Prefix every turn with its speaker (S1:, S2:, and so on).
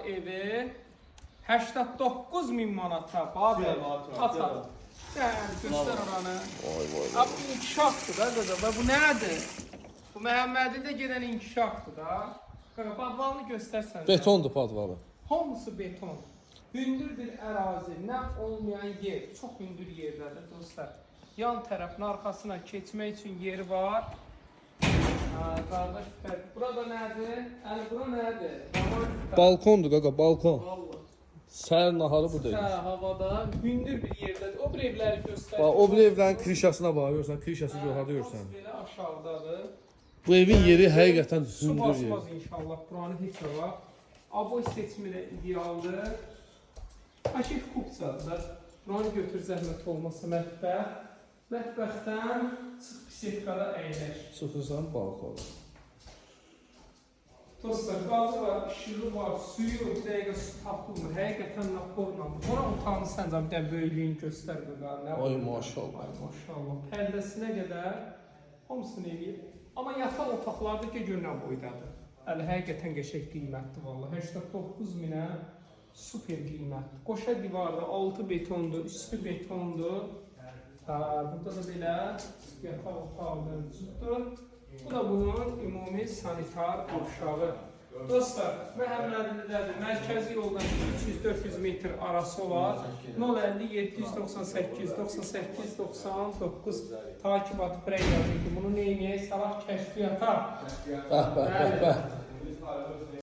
S1: evi 89.000 manata. Babi. Ata. Yəni göstər oranı. Abi bu inkişafdır da qaqa. Bu nədir? Bu Məhəmmədin də gedən inkişafdır da. Qaqa padvalını göstərsən.
S2: Betondur padvalı.
S1: Hamısı beton. Hündür bir ərazi, nə olmayan yer. Çox hündür yerlərdir dostlar. Yan tərəfin arxasına keçmək üçün yeri var. Qardaş, burada nədir? Yəni, bura nədir?
S2: Balkondur qaqa, balkon.
S1: Vallahi.
S2: Səhər naharı buradayız.
S1: Hə, havada hündür bir yerdədir. O bir evləri göstərir.
S2: Bax, o bir evlərin krişasına bax, görürsən, krişası yoxada görürsən.
S1: Belə aşağıdadır.
S2: Bu evin yeri həqiqətən
S1: Su
S2: hündür yer.
S1: basmaz inşallah. Buranı heç nə var. Aboy seçimi də idealdır. Aşıq kupçadır. Buranı götür zəhmət olmasa mətbəx. Mətbəxdən çıx bisetkada əyləş.
S2: Çıxırsan balkona.
S1: Dostlar, qazı var, işığı var, suyu bir dəqiqə su tapılmır. Həqiqətən naporla. Ona utanırsan da bir də böyüklüyünü göstər qaqa.
S2: Ay maşallah.
S1: Ay maşallah. Pərdəsinə qədər hamısını eləyib. Amma yataq otaqlarda görünən boydadır. Əli həqiqətən qəşəng qiymətdir vallahi. 89.000-ə super qiymətdir. Qoşa divarda altı betondur, üstü betondur. Burada da belə yataq otağı mövcuddur. Bu da bunun ümumi sanitar qovşağı. Dostlar, Məhəmmədlilərdir. Mərkəzi yoldan 300-400 metr arası olar. 050-798-98-99 takibatı birə yazır ki, bunu neynəyək? Salah kəşfiyyata.
S2: Bəh, bəh, bəh, bəh.